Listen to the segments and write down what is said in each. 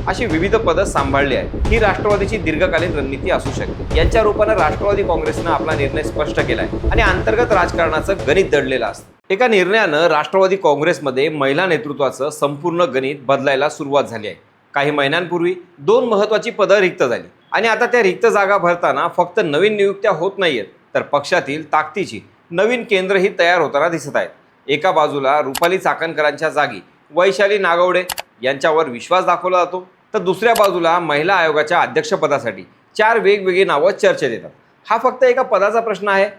अशी विविध पदं सांभाळली आहेत। ही राष्ट्रवादीची दीर्घकालीन रणनीती असू शकते। यांच्या रूपाने राष्ट्रवादी काँग्रेसनं आपला निर्णय स्पष्ट केलाय आणि अंतर्गत राजकारणाचं गणित दडलेलं असतं। एका निर्णयानं राष्ट्रवादी काँग्रेसमध्ये महिला नेतृत्वाचं संपूर्ण गणित बदलायला सुरुवात झाली आहे। काही महिन्यांपूर्वी 2 महत्त्वाची पदं रिक्त झाली आणि आता त्या रिक्त जागा भरताना फक्त नवीन नियुक्त्या होत नाहीयेत, तर पक्षातील ताकदीची नवीन केंद्रही तयार होताना दिसत आहेत। एका बाजूला रुपाली चाकणकरांच्या जागी वैशाली नागवडे यांच्यावर विश्वास दाखवला जातो, तर दुसऱ्या बाजूला महिला आयोगाच्या अध्यक्षपदासाठी 4 वेगवेगळी नावं चर्चेत येतात। हा फक्त एका पदाचा प्रश्न आहे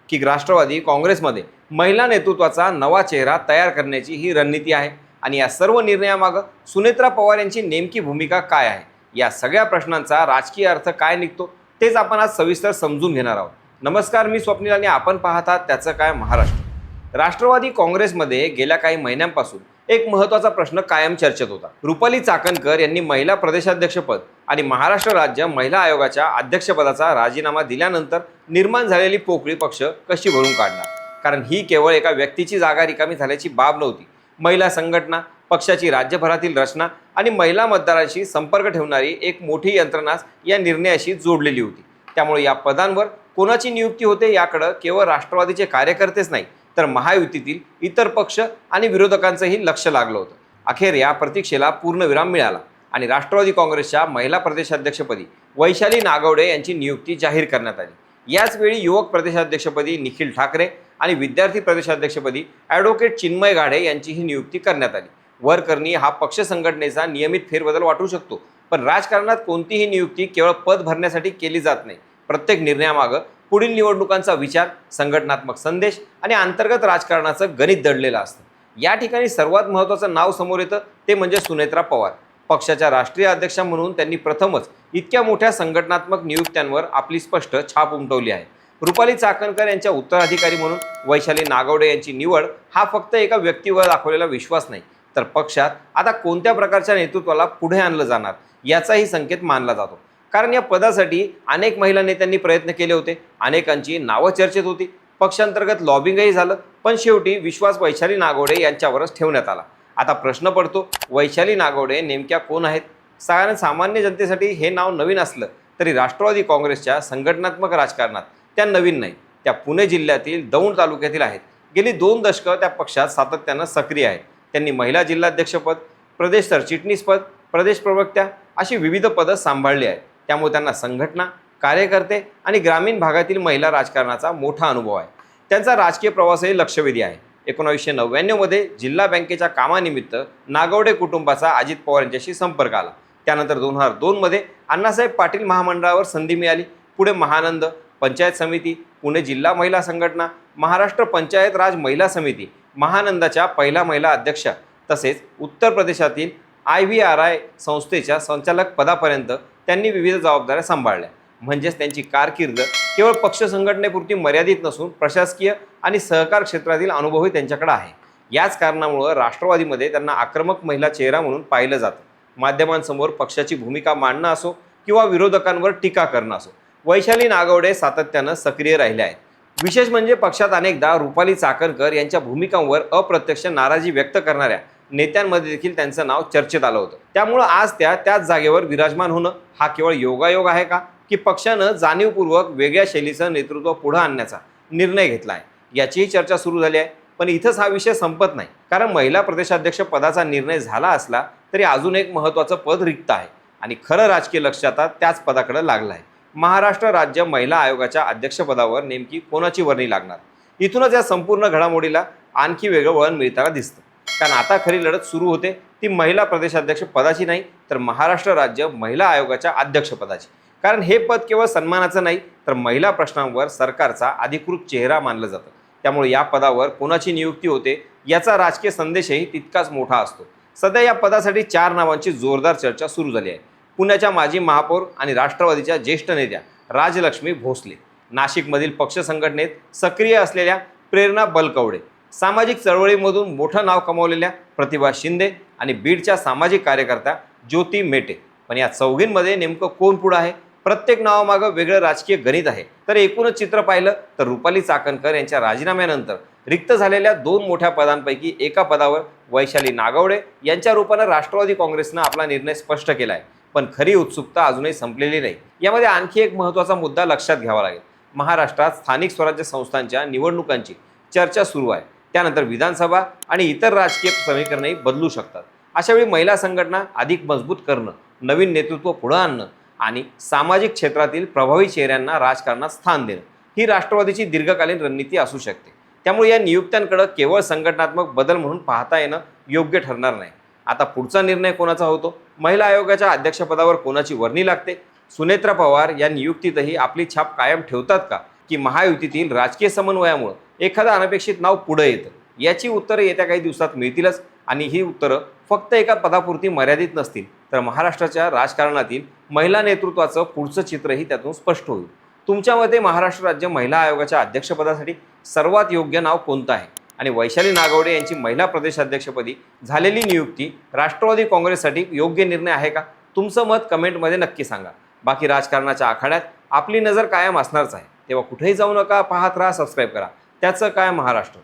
की राष्ट्रवादी काँग्रेसमध्ये महिला नेतृत्वाचा नवा चेहरा तयार करण्याची ही रणनीती आहे? आणि या सर्व निर्णयामागं सुनेत्रा पवार यांची नेमकी भूमिका काय आहे, या सगळ्या प्रश्नांचा राजकीय अर्थ काय निघतो तेच आपण आज सविस्तर समजून घेणार आहोत। नमस्कार, मी स्वप्नील आणि आपण पाहतात त्याचं काय महाराष्ट्र। राष्ट्रवादी काँग्रेसमध्ये गेल्या काही महिन्यांपासून एक महत्त्वाचा प्रश्न कायम चर्चेत होता। रुपाली चाकणकर यांनी महिला प्रदेशाध्यक्षपद आणि महाराष्ट्र राज्य महिला आयोगाच्या अध्यक्षपदाचा राजीनामा दिल्यानंतर निर्माण झालेली पोकळी पक्ष कशी भरून काढणार? कारण ही केवळ एका व्यक्तीची जागा रिकामी झाल्याची बाब नव्हती। महिला संघटना, पक्षाची राज्यभरातील रचना आणि महिला मतदारांशी संपर्क ठेवणारी एक मोठी यंत्रणाच या निर्णयाशी जोडलेली होती। त्यामुळे या पदांवर कोणाची नियुक्ती होते याकडे केवळ राष्ट्रवादीचे कार्यकर्तेच नाही, तर महायुतीतील इतर पक्ष आणि विरोधकांचंही लक्ष लागलं होतं। अखेर या प्रतीक्षेला पूर्णविराम मिळाला आणि राष्ट्रवादी काँग्रेसच्या महिला प्रदेशाध्यक्षपदी वैशाली नागवडे यांची नियुक्ती जाहीर करण्यात आली। याचवेळी युवक प्रदेशाध्यक्षपदी निखिल ठाकरे आणि विद्यार्थी प्रदेशाध्यक्षपदी ॲडव्होकेट चिन्मय गाढे यांचीही नियुक्ती करण्यात आली। वर करणी हा पक्ष संघटनेचा नियमित फेरबदल वाटू शकतो, पण राजकारणात कोणतीही नियुक्ती केवळ पद भरण्यासाठी केली जात नाही। प्रत्येक निर्णयामागं पुढील निवडणुकांचा विचार, संघटनात्मक संदेश आणि अंतर्गत राजकारणाचं गणित दडलेलं असतं। या ठिकाणी सर्वात महत्त्वाचं नाव समोर येतं ते म्हणजे सुनेत्रा पवार। पक्षाच्या राष्ट्रीय अध्यक्षा म्हणून त्यांनी प्रथमच इतक्या मोठ्या संघटनात्मक नियुक्त्यांवर आपली स्पष्ट छाप उमटवली आहे। रुपाली चाकणकर यांच्या उत्तराधिकारी म्हणून वैशाली नागवडे यांची निवड हा फक्त एका व्यक्तीवर दाखवलेला विश्वास नाही, तर पक्षात आता कोणत्या प्रकारच्या नेतृत्वाला पुढे आणलं जाणार याचाही संकेत मानला जातो। कारण या पदासाठी अनेक महिला नेत्यांनी प्रयत्न केले होते, अनेकांची नावं चर्चेत होती, पक्षांतर्गत लॉबिंगही झालं, पण शेवटी विश्वास वैशाली नागवडे यांच्यावरच ठेवण्यात आला। आता प्रश्न पडतो, वैशाली नागवडे नेमक्या कोण आहेत? सामान्य जनतेसाठी हे नाव नवीन असलं तरी राष्ट्रवादी काँग्रेसच्या संघटनात्मक राजकारणात त्या नवीन नाही। त्या पुणे जिल्ह्यातील दौंड तालुक्यातील आहेत। गेली 2 दशकं त्या पक्षात सातत्यानं सक्रिय आहेत। त्यांनी महिला जिल्हाध्यक्षपद, प्रदेश सरचिटणीसपद, प्रदेश प्रवक्त्या अशी विविध पदं सांभाळली आहेत। त्यामुळे त्यांना संघटना, कार्यकर्ते आणि ग्रामीण भागातील महिला राजकारणाचा मोठा अनुभव आहे। त्यांचा राजकीय प्रवासही लक्षवेधी आहे। 1999 मध्ये जिल्हा बँकेच्या कामानिमित्त नागवडे कुटुंबाचा अजित पवार यांच्याशी संपर्क आला। त्यानंतर 2002 मध्ये अण्णासाहेब पाटील महामंडळावर संधी मिळाली। पुढे महानंद, पंचायत समिती, पुणे जिल्हा महिला संघटना, महाराष्ट्र पंचायत राज महिला समिती, महानंदाच्या पहिला महिला अध्यक्षा, तसेच उत्तर प्रदेशातील IVRI संस्थेच्या संचालक पदापर्यंत त्यांनी विविध जबाबदाऱ्या सांभाळल्या। म्हणजेच त्यांची कारकीर्द केवळ पक्ष संघटनेपुरती मर्यादित नसून प्रशासकीय आणि सहकार क्षेत्रातील अनुभवही त्यांच्याकडे आहे। याच कारणामुळे राष्ट्रवादीमध्ये त्यांना आक्रमक महिला चेहरा म्हणून पाहिलं जातं। माध्यमांसमोर पक्षाची भूमिका मांडणं असो किंवा विरोधकांवर टीका करणं असो, वैशाली नागवडे सातत्यानं सक्रिय राहिल्या आहेत। विशेष म्हणजे पक्षात अनेकदा रुपाली चाकणकर यांच्या भूमिकांवर अप्रत्यक्ष नाराजी व्यक्त करणाऱ्या नेत्यांमध्ये देखील त्यांचं नाव चर्चेत आलं होतं। त्यामुळं आज त्याच जागेवर विराजमान होणं हा केवळ योगायोग आहे का, की पक्षानं जाणीवपूर्वक वेगळ्या शैलीचं नेतृत्व पुढे आणण्याचा निर्णय घेतला आहे, याचीही चर्चा सुरू झाली आहे। पण इथंच हा विषय संपत नाही, कारण महिला प्रदेशाध्यक्ष पदाचा निर्णय झाला असला तरी अजून एक महत्त्वाचं पद रिक्त आहे आणि खरं राजकीय लक्ष आता त्याच पदाकडे लागलं आहे। महाराष्ट्र राज्य महिला आयोगाच्या अध्यक्षपदावर नेमकी कोणाची वर्णी लागणार? इथूनच या संपूर्ण घडामोडीला आणखी वेगळं वळण मिळताना दिसतं। कारण आता खरी लढत सुरू होते ती महिला प्रदेशाध्यक्ष पदाची नाही, तर महाराष्ट्र राज्य महिला आयोगाच्या अध्यक्षपदाची। कारण हे पद केवळ सन्मानाचं नाही, तर महिला प्रश्नांवर सरकारचा अधिकृत चेहरा मानलं जातं। त्यामुळे या पदावर कोणाची नियुक्ती होते याचा राजकीय संदेशही तितकाच मोठा असतो। सध्या या पदासाठी 4 नावांची जोरदार चर्चा सुरू झाली आहे। पुण्याच्या माजी महापौर आणि राष्ट्रवादीच्या ज्येष्ठ नेत्या राजलक्ष्मी भोसले, नाशिकमधील पक्ष संघटनेत सक्रिय असलेल्या प्रेरणा बलकवडे, सामाजिक चळवळीमधून मोठं नाव कमावलेल्या प्रतिभा शिंदे आणि बीडच्या सामाजिक कार्यकर्त्या ज्योती मेटे। पण या चौघींमध्ये नेमकं कोण पुढे आहे? प्रत्येक नावामागं वेगळं राजकीय गणित आहे। तर एकूणच चित्र पाहिलं तर रुपाली चाकणकर यांच्या राजीनाम्यानंतर रिक्त झालेल्या 2 मोठ्या पदांपैकी एका पदावर वैशाली नागवडे यांच्या रूपानं राष्ट्रवादी काँग्रेसनं आपला निर्णय स्पष्ट केला आहे. पण खरी उत्सुकता अजूनही संपलेली नाही. यामध्ये आणखी एक महत्त्वाचा मुद्दा लक्षात घ्यावा लागेल. महाराष्ट्रात स्थानिक स्वराज्य संस्थांच्या निवडणुकांची चर्चा सुरू आहे. त्यानंतर विधानसभा आणि इतर राजकीय समीकरणंही बदलू शकतात. अशावेळी महिला संघटना अधिक मजबूत करणं, नवीन नेतृत्व पुढं आणणं आणि सामाजिक क्षेत्रातील प्रभावी चेहऱ्यांना राजकारणात स्थान देणं ही राष्ट्रवादीची दीर्घकालीन रणनीती असू शकते. त्यामुळे या नियुक्त्यांकडे केवळ संघटनात्मक बदल म्हणून पाहता येणं योग्य ठरणार नाही. आता पुढचा निर्णय कोणाचा होतो? महिला आयोगाच्या अध्यक्षपदावर कोणाची वर्णी लागते? सुनेत्रा पवार या नियुक्तीतही आपली छाप कायम ठेवतात का, की महायुतीतील राजकीय समन्वयामुळे एखादं अनपेक्षित नाव पुढे येतं? याची उत्तरं येत्या काही दिवसात मिळतीलच. आणि ही उत्तरं फक्त एका पदापुरती मर्यादित नसतील, तर महाराष्ट्राच्या राजकारणातील महिला नेतृत्वाचं पुढचं चित्रही त्यातून स्पष्ट होईल. तुमच्या मते महाराष्ट्र राज्य महिला आयोगाच्या अध्यक्षपदासाठी सर्वात योग्य नाव कोणतं आहे? आणि वैशाली नागवडे यांची महिला प्रदेशाध्यक्षपदी झालेली नियुक्ती राष्ट्रवादी काँग्रेससाठी योग्य निर्णय आहे का? तुमचं मत कमेंटमध्ये नक्की सांगा. बाकी राजकारणाच्या आखाड्यात आपली नजर कायम असणारच आहे. तेव्हा कुठेही जाऊ नका, पाहत राहा, सबस्क्राईब करा. त्याचं काय महाराष्ट्र.